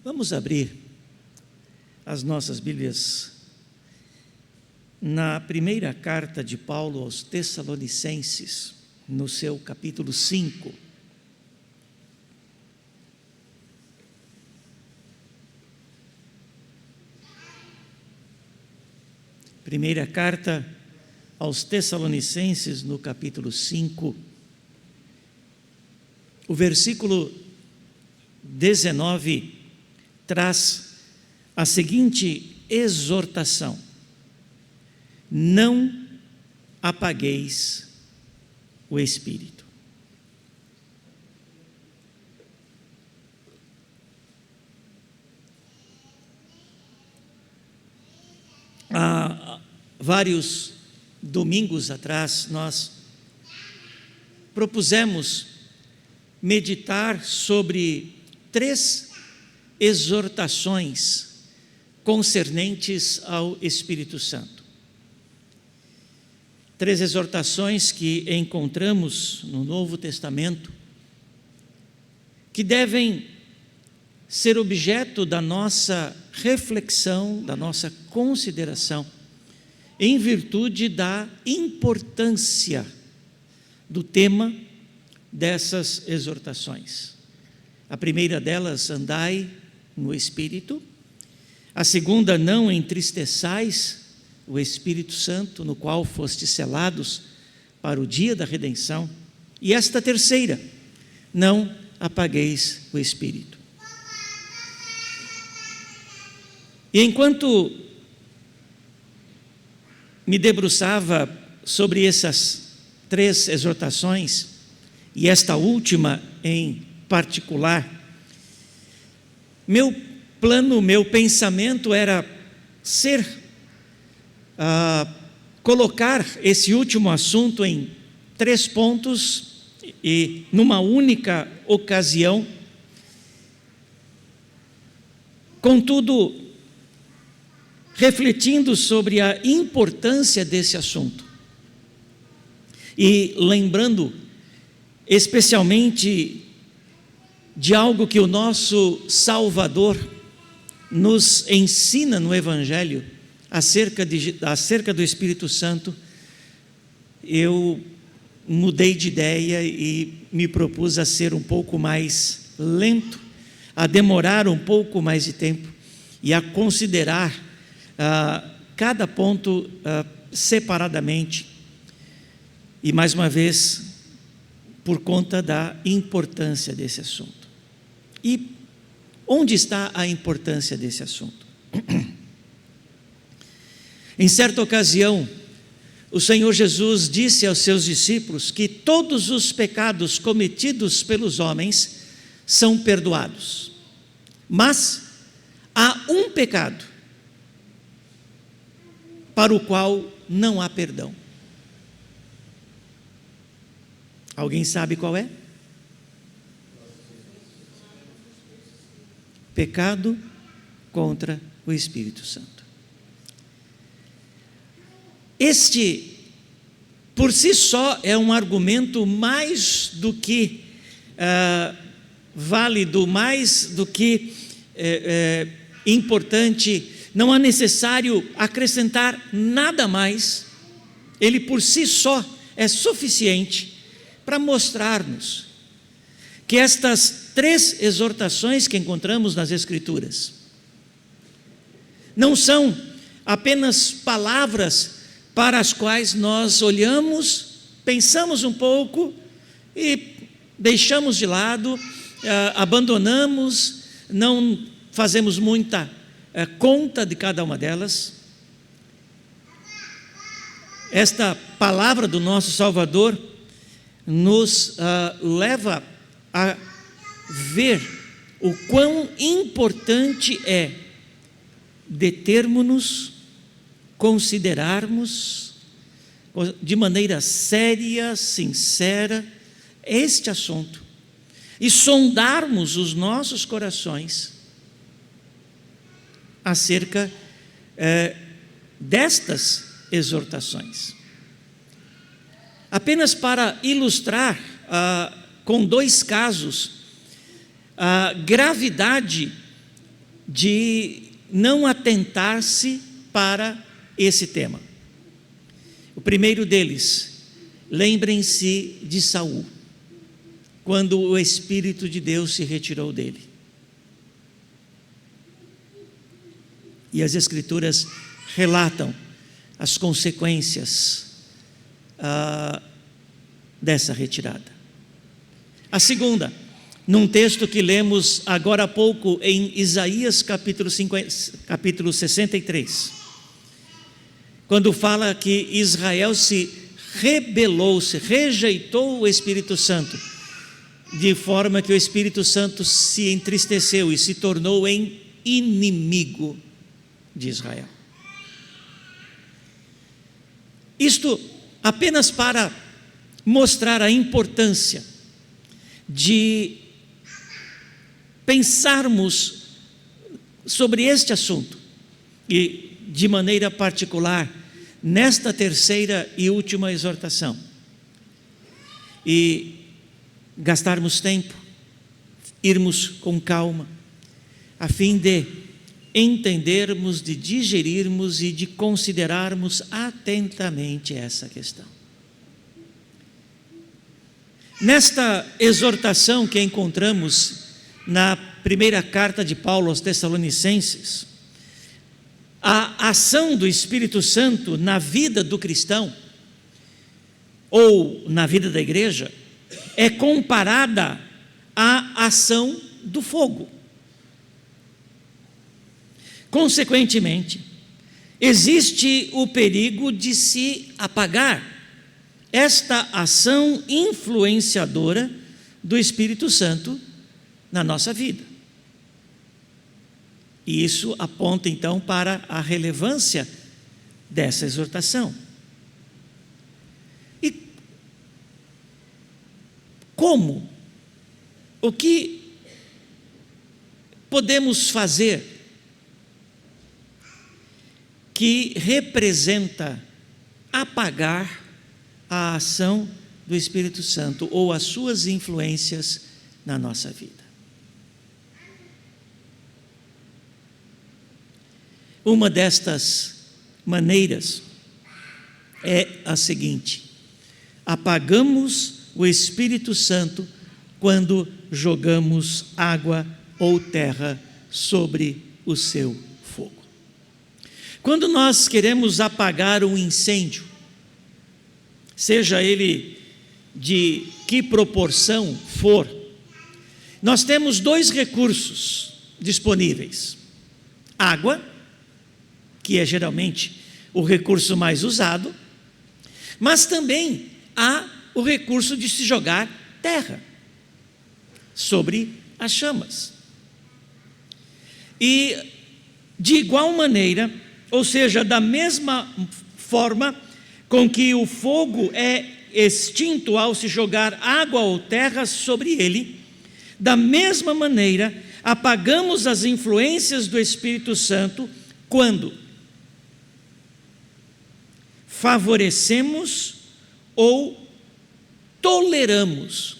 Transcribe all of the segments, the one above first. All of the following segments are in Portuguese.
Vamos abrir as nossas Bíblias na primeira carta de Paulo aos Tessalonicenses, no seu capítulo 5. Primeira carta aos Tessalonicenses, no capítulo 5, o versículo 19 traz a seguinte exortação: não apagueis o espírito. Há vários domingos atrás, nós propusemos meditar sobre 3 exortações concernentes ao Espírito Santo. 3 exortações que encontramos no Novo Testamento, que devem ser objeto da nossa reflexão, da nossa consideração, em virtude da importância do tema dessas exortações. A primeira delas, andai no Espírito. A segunda, não entristeçais o Espírito Santo, no qual fostes selados para o dia da redenção. E esta terceira, não apagueis o Espírito. E enquanto me debruçava sobre essas 3 exortações, e esta última em particular, meu plano, meu pensamento era colocar esse último assunto em 3 pontos e numa única ocasião. Contudo, refletindo sobre a importância desse assunto e lembrando especialmente de algo que o nosso Salvador nos ensina no Evangelho acerca do Espírito Santo, eu mudei de ideia e me propus a ser um pouco mais lento, a demorar um pouco mais de tempo e a considerar cada ponto separadamente, e mais uma vez por conta da importância desse assunto. E onde está a importância desse assunto? Em certa ocasião, o Senhor Jesus disse aos seus discípulos que todos os pecados cometidos pelos homens são perdoados, mas há um pecado para o qual não há perdão. Alguém sabe qual é? Pecado contra o Espírito Santo. Este, por si só, é um argumento mais do que válido, mais do que importante. Não é necessário acrescentar nada mais. Ele por si só é suficiente para mostrar-nos que estas 3 exortações que encontramos nas Escrituras não são apenas palavras para as quais nós olhamos, pensamos um pouco e deixamos de lado, abandonamos, não fazemos muita conta de cada uma delas. Esta palavra do nosso Salvador nos leva a ver o quão importante é determos-nos, considerarmos de maneira séria, sincera, este assunto e sondarmos os nossos corações acerca destas exortações. Apenas para ilustrar com 2 casos a gravidade de não atentar-se para esse tema. O primeiro deles, lembrem-se de Saul, quando o Espírito de Deus se retirou dele. E as Escrituras relatam as consequências dessa retirada. A segunda, num texto que lemos agora há pouco em Isaías capítulo 63, quando fala que Israel se rebelou, se rejeitou o Espírito Santo, de forma que o Espírito Santo se entristeceu e se tornou em inimigo de Israel. Isto apenas para mostrar a importância de pensarmos sobre este assunto e, de maneira particular, nesta terceira e última exortação, e gastarmos tempo, irmos com calma, a fim de entendermos, de digerirmos e de considerarmos atentamente essa questão. Nesta exortação que encontramos na primeira carta de Paulo aos Tessalonicenses, a ação do Espírito Santo na vida do cristão, ou na vida da igreja, é comparada à ação do fogo. Consequentemente, existe o perigo de se apagar esta ação influenciadora do Espírito Santo na nossa vida. E isso aponta então para a relevância dessa exortação. E como? O que podemos fazer que representa apagar a ação do Espírito Santo ou as suas influências na nossa vida? Uma destas maneiras é a seguinte: apagamos o Espírito Santo quando jogamos água ou terra sobre o seu fogo. Quando nós queremos apagar um incêndio, seja ele de que proporção for, nós temos dois recursos disponíveis: água, que é geralmente o recurso mais usado, mas também há o recurso de se jogar terra sobre as chamas. E de igual maneira, ou seja, da mesma forma com que o fogo é extinto ao se jogar água ou terra sobre ele, da mesma maneira apagamos as influências do Espírito Santo quando favorecemos ou toleramos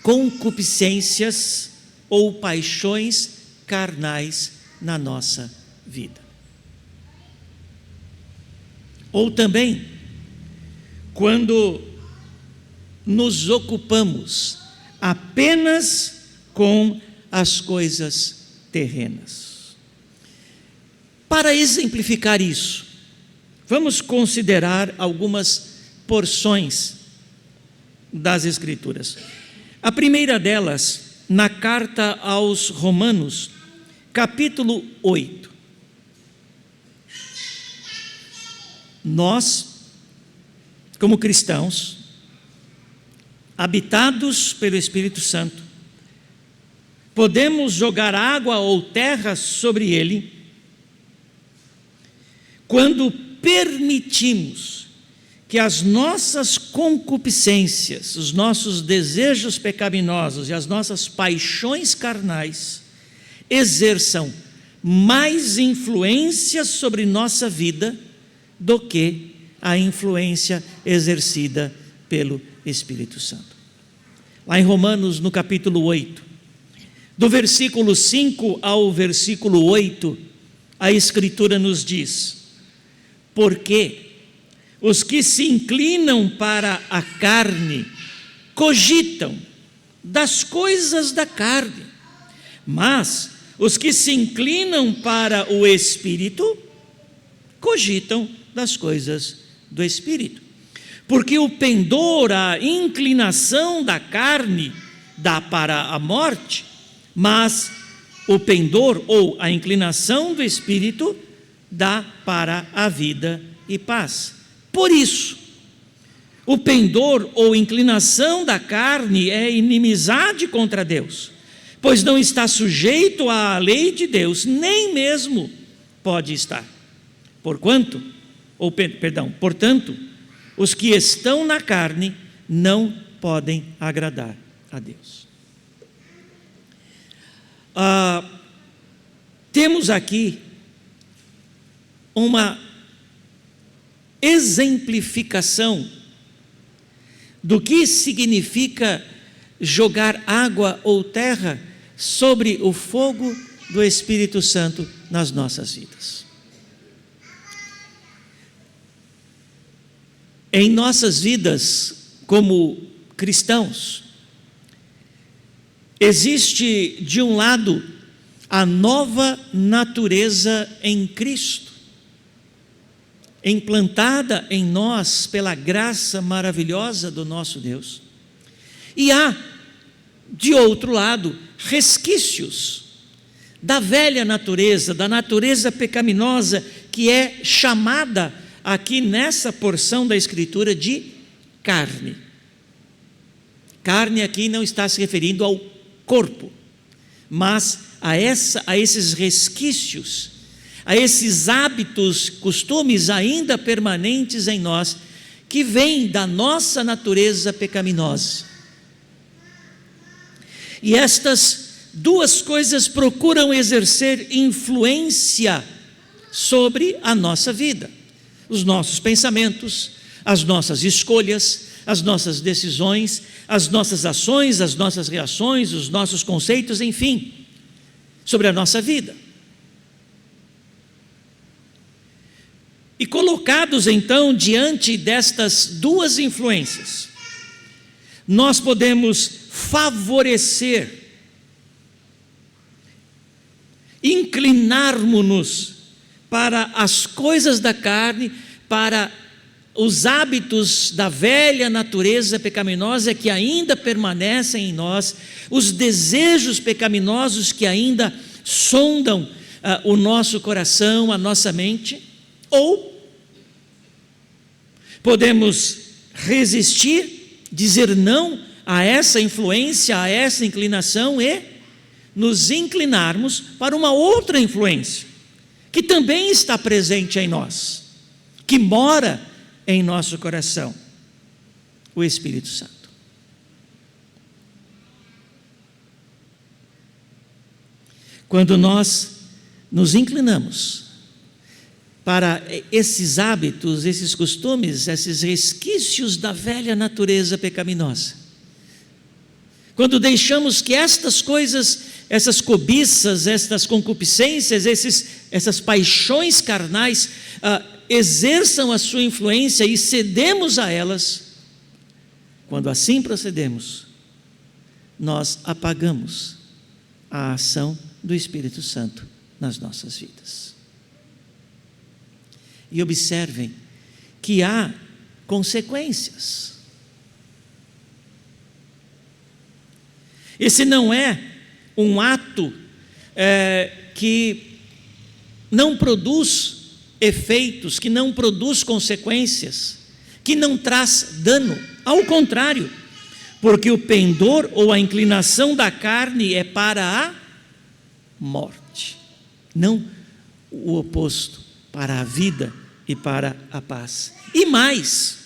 concupiscências ou paixões carnais na nossa vida. Ou também, quando nos ocupamos apenas com as coisas terrenas. Para exemplificar isso, vamos considerar algumas porções das Escrituras. A primeira delas, na carta aos Romanos, capítulo 8. Nós, como cristãos, habitados pelo Espírito Santo, podemos jogar água ou terra sobre ele quando permitimos que as nossas concupiscências, os nossos desejos pecaminosos e as nossas paixões carnais exerçam mais influência sobre nossa vida do que a influência exercida pelo Espírito Santo. Lá em Romanos, no capítulo 8, Do versículo 5 ao versículo 8, a Escritura nos diz: porque os que se inclinam para a carne cogitam das coisas da carne, mas os que se inclinam para o Espírito cogitam das coisas do Espírito. Porque o pendor, a inclinação da carne, dá para a morte, mas o pendor ou a inclinação do Espírito dá para a vida e paz. Por isso, o pendor ou inclinação da carne é inimizade contra Deus, pois não está sujeito à lei de Deus, nem mesmo pode estar. Portanto, os que estão na carne não podem agradar a Deus. Temos aqui uma exemplificação do que significa jogar água ou terra sobre o fogo do Espírito Santo nas nossas vidas. Em nossas vidas como cristãos, existe de um lado a nova natureza em Cristo, implantada em nós pela graça maravilhosa do nosso Deus. E há, de outro lado, resquícios da velha natureza, da natureza pecaminosa, que é chamada aqui nessa porção da Escritura de carne. Carne aqui não está se referindo ao corpo, mas a esses resquícios, a esses hábitos, costumes ainda permanentes em nós, que vêm da nossa natureza pecaminosa. E estas duas coisas procuram exercer influência sobre a nossa vida, os nossos pensamentos, as nossas escolhas, as nossas decisões, as nossas ações, as nossas reações, os nossos conceitos, enfim, sobre a nossa vida. E colocados então diante destas duas influências, nós podemos favorecer, inclinarmos-nos para as coisas da carne, para os hábitos da velha natureza pecaminosa que ainda permanecem em nós, os desejos pecaminosos que ainda sondam o nosso coração, a nossa mente, ou podemos resistir, dizer não a essa influência, a essa inclinação e nos inclinarmos para uma outra influência, que também está presente em nós, que mora em nosso coração, o Espírito Santo. Quando nós nos inclinamos para esses hábitos, esses costumes, esses resquícios da velha natureza pecaminosa, quando deixamos que estas coisas, essas cobiças, estas concupiscências, essas paixões carnais exerçam a sua influência e cedemos a elas, quando assim procedemos, nós apagamos a ação do Espírito Santo nas nossas vidas. E observem que há consequências. Esse não é um ato que não produz efeitos, que não produz consequências, que não traz dano. Ao contrário, porque o pendor ou a inclinação da carne é para a morte, não o oposto, para a vida e para a paz. E mais,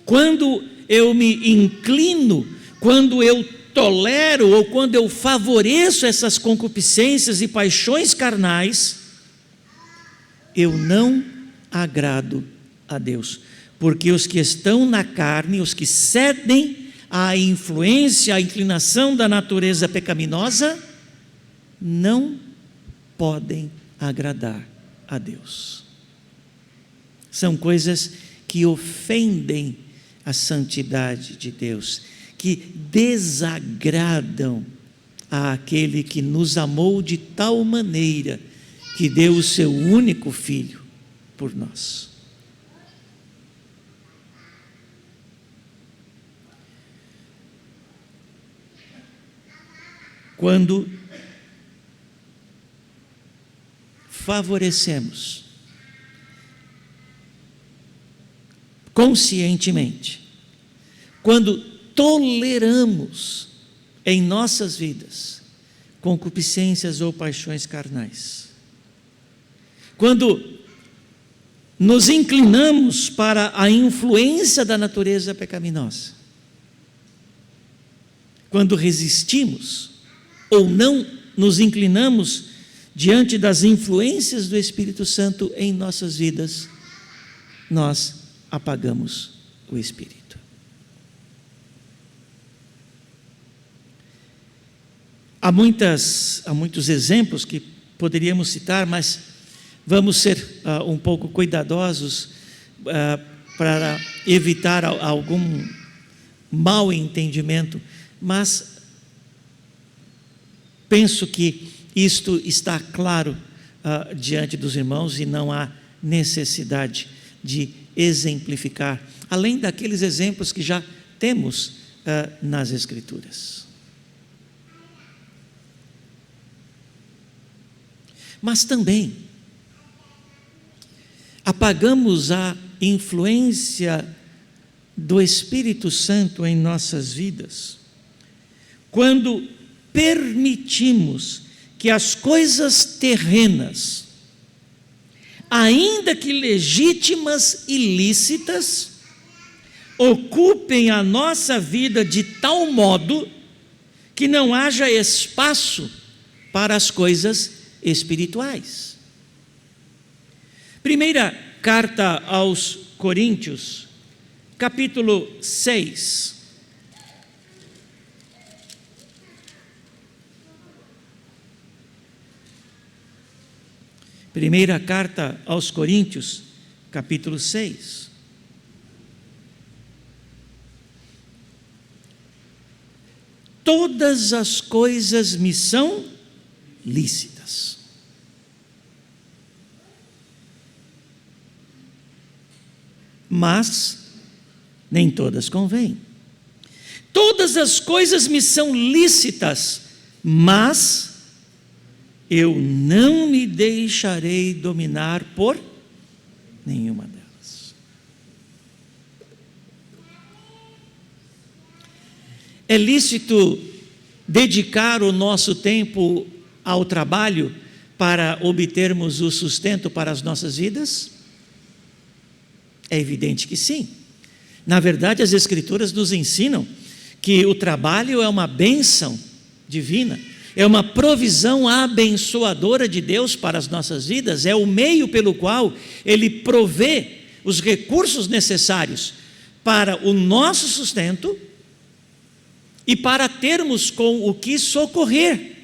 quando eu me inclino, quando eu tolero ou quando eu favoreço essas concupiscências e paixões carnais, eu não agrado a Deus, porque os que estão na carne, os que cedem a influência, a inclinação da natureza pecaminosa, não podem agradar a Deus. São coisas que ofendem a santidade de Deus, que desagradam àquele que nos amou de tal maneira que deu o seu único filho por nós. Quando favorecemos conscientemente, quando toleramos em nossas vidas concupiscências ou paixões carnais, quando nos inclinamos para a influência da natureza pecaminosa, quando resistimos ou não nos inclinamos diante das influências do Espírito Santo em nossas vidas, nós apagamos o Espírito. Há muitos exemplos que poderíamos citar, mas vamos ser um pouco cuidadosos para evitar algum mau entendimento, mas penso que isto está claro diante dos irmãos e não há necessidade de exemplificar, além daqueles exemplos que já temos nas Escrituras. Mas também apagamos a influência do Espírito Santo em nossas vidas quando permitimos que as coisas terrenas, ainda que legítimas e lícitas, ocupem a nossa vida de tal modo que não haja espaço para as coisas espirituais. Primeira carta aos Coríntios, capítulo 6. Primeira carta aos Coríntios, capítulo 6. Todas as coisas me são lícitas, mas nem todas convêm. Todas as coisas me são lícitas, mas eu não me deixarei dominar por nenhuma delas. É lícito dedicar o nosso tempo ao trabalho para obtermos o sustento para as nossas vidas? É evidente que sim. Na verdade, as Escrituras nos ensinam que o trabalho é uma bênção divina, é uma provisão abençoadora de Deus para as nossas vidas, é o meio pelo qual Ele provê os recursos necessários para o nosso sustento e para termos com o que socorrer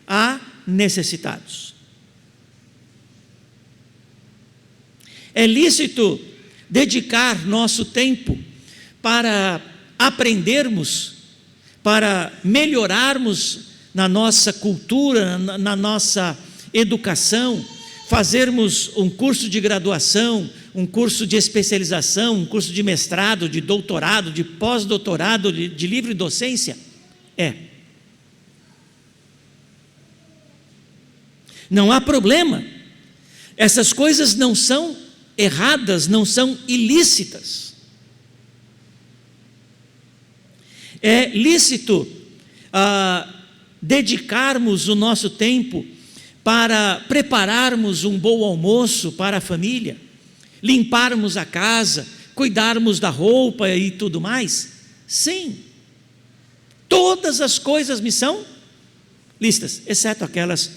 a necessitados. É lícito dedicar nosso tempo para aprendermos, para melhorarmos na nossa cultura, na nossa educação, fazermos um curso de graduação, um curso de especialização, um curso de mestrado, de doutorado, de pós-doutorado, de livre docência? É. Não há problema. Essas coisas não são erradas, não são ilícitas. É lícito dedicarmos o nosso tempo para prepararmos um bom almoço para a família, limparmos a casa, cuidarmos da roupa e tudo mais? Sim. Todas as coisas me são lícitas, exceto aquelas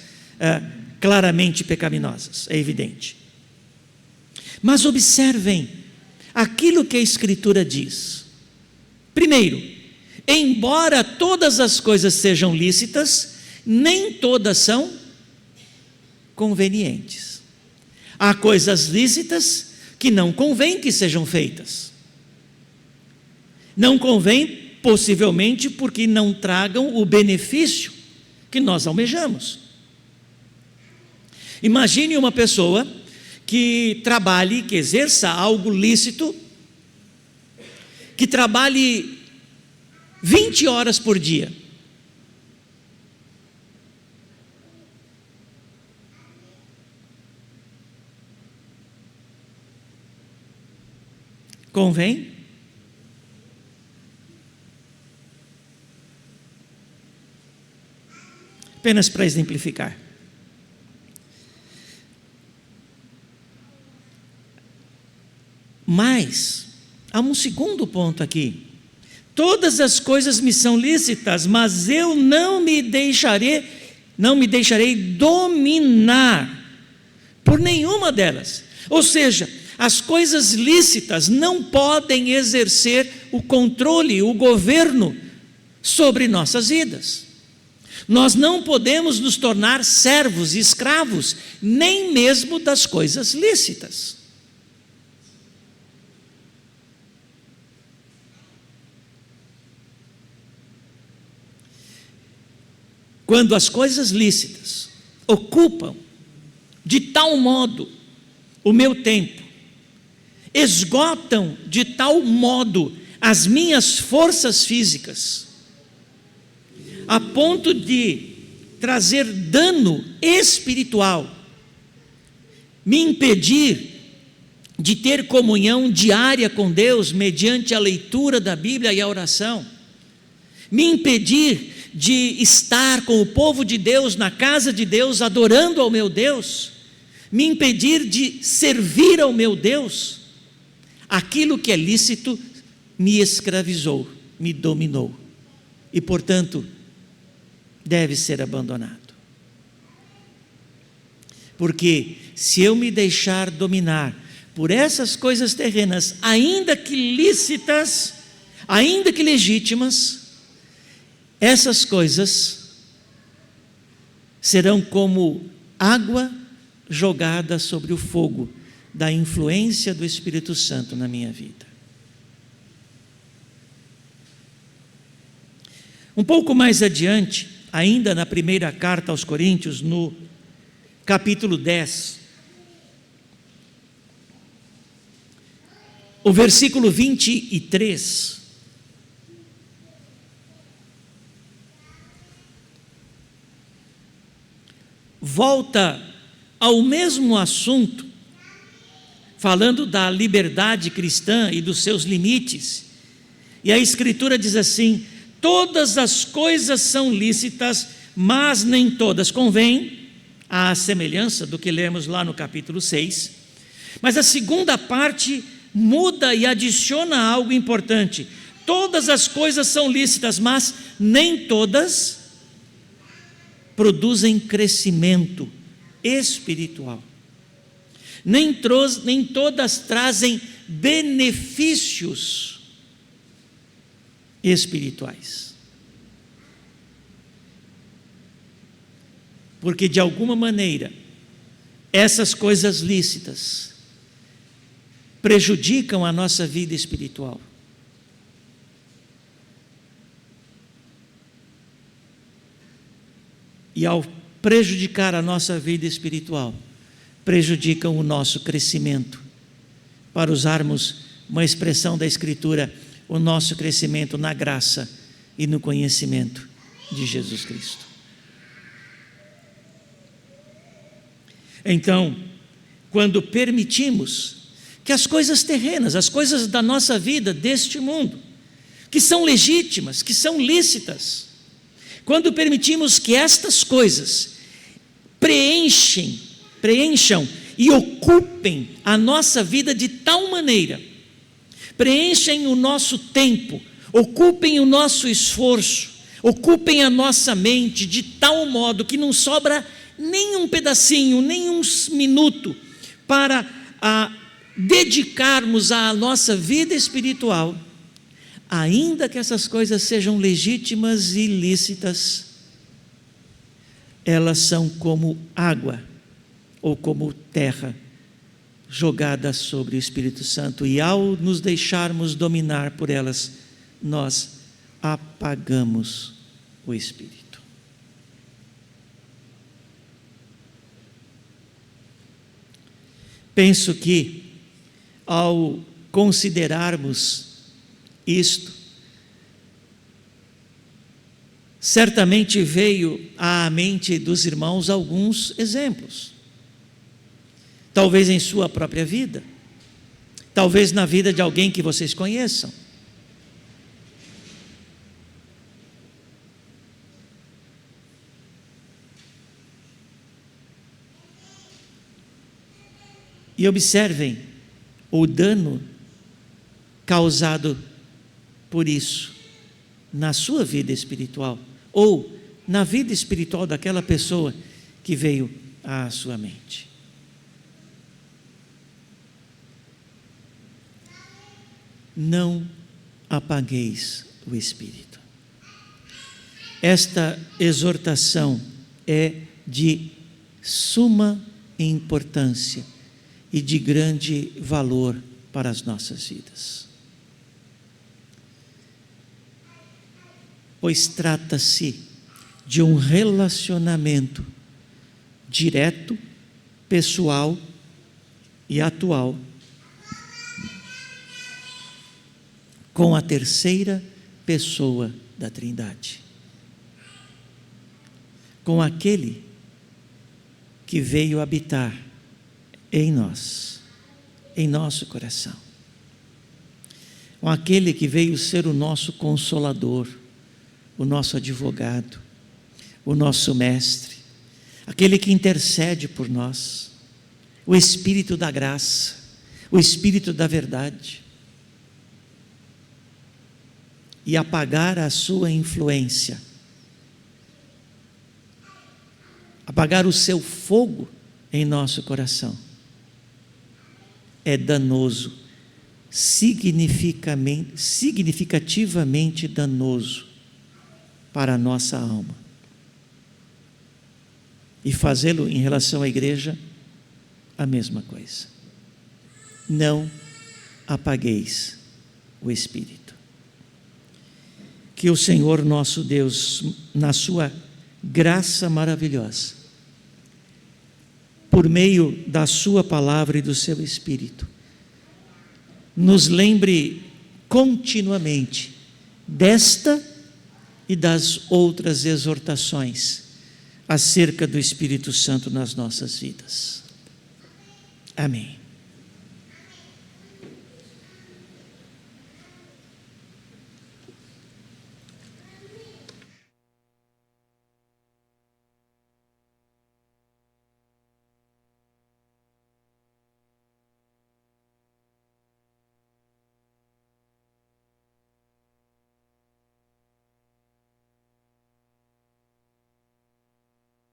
claramente pecaminosas, é evidente. Mas observem aquilo que a Escritura diz. Primeiro, embora todas as coisas sejam lícitas, nem todas são convenientes. Há coisas lícitas que não convém que sejam feitas. Não convém, possivelmente, porque não tragam o benefício que nós almejamos. Imagine uma pessoa que trabalhe, que exerça algo lícito, que trabalhe 20 horas por dia. Convém? Apenas para exemplificar. Mas há um segundo ponto aqui. Todas as coisas me são lícitas, mas eu não me deixarei dominar por nenhuma delas. Ou seja, as coisas lícitas não podem exercer o controle, o governo sobre nossas vidas. Nós não podemos nos tornar servos e escravos, nem mesmo das coisas lícitas. Quando as coisas lícitas ocupam de tal modo o meu tempo, esgotam de tal modo as minhas forças físicas, a ponto de trazer dano espiritual, me impedir de ter comunhão diária com Deus mediante a leitura da Bíblia e a oração, me impedir de estar com o povo de Deus, na casa de Deus, adorando ao meu Deus, me impedir de servir ao meu Deus, aquilo que é lícito me escravizou, me dominou, e portanto deve ser abandonado. Porque se eu me deixar dominar por essas coisas terrenas, ainda que lícitas, ainda que legítimas, essas coisas serão como água jogada sobre o fogo da influência do Espírito Santo na minha vida. Um pouco mais adiante, ainda na primeira carta aos Coríntios, no capítulo 10, o versículo 23, volta ao mesmo assunto, falando da liberdade cristã e dos seus limites, e a Escritura diz assim: todas as coisas são lícitas, mas nem todas convêm, à semelhança do que lemos lá no capítulo 6, mas a segunda parte muda e adiciona algo importante: todas as coisas são lícitas, mas nem todas produzem crescimento espiritual, nem todas trazem benefícios espirituais, porque de alguma maneira essas coisas lícitas prejudicam a nossa vida espiritual. E ao prejudicar a nossa vida espiritual, prejudicam o nosso crescimento. Para usarmos uma expressão da Escritura, o nosso crescimento na graça e no conhecimento de Jesus Cristo. Então, quando permitimos que as coisas terrenas, as coisas da nossa vida, deste mundo, que são legítimas, que são lícitas, quando permitimos que estas coisas preencham e ocupem a nossa vida de tal maneira, preenchem o nosso tempo, ocupem o nosso esforço, ocupem a nossa mente de tal modo que não sobra nem um pedacinho, nem um minuto para dedicarmos à nossa vida espiritual, ainda que essas coisas sejam legítimas e lícitas, elas são como água ou como terra jogada sobre o Espírito Santo, e ao nos deixarmos dominar por elas, nós apagamos o Espírito. Penso que, ao considerarmos isto, certamente veio à mente dos irmãos alguns exemplos. Talvez em sua própria vida, talvez na vida de alguém que vocês conheçam. E observem o dano causado por isso na sua vida espiritual, ou na vida espiritual daquela pessoa que veio à sua mente. Não apagueis o Espírito. Esta exortação é de suma importância e de grande valor para as nossas vidas. Pois trata-se de um relacionamento direto, pessoal e atual com a terceira pessoa da Trindade, com aquele que veio habitar em nós, em nosso coração, com aquele que veio ser o nosso consolador, o nosso advogado, o nosso mestre, aquele que intercede por nós, o Espírito da graça, o Espírito da verdade. E apagar a sua influência, apagar o seu fogo em nosso coração, é danoso, significativamente danoso para a nossa alma. E fazê-lo em relação à igreja, a mesma coisa. Não apagueis o Espírito. Que o Senhor nosso Deus, na sua graça maravilhosa, por meio da sua palavra e do seu Espírito, nos lembre continuamente desta e das outras exortações acerca do Espírito Santo nas nossas vidas. Amém.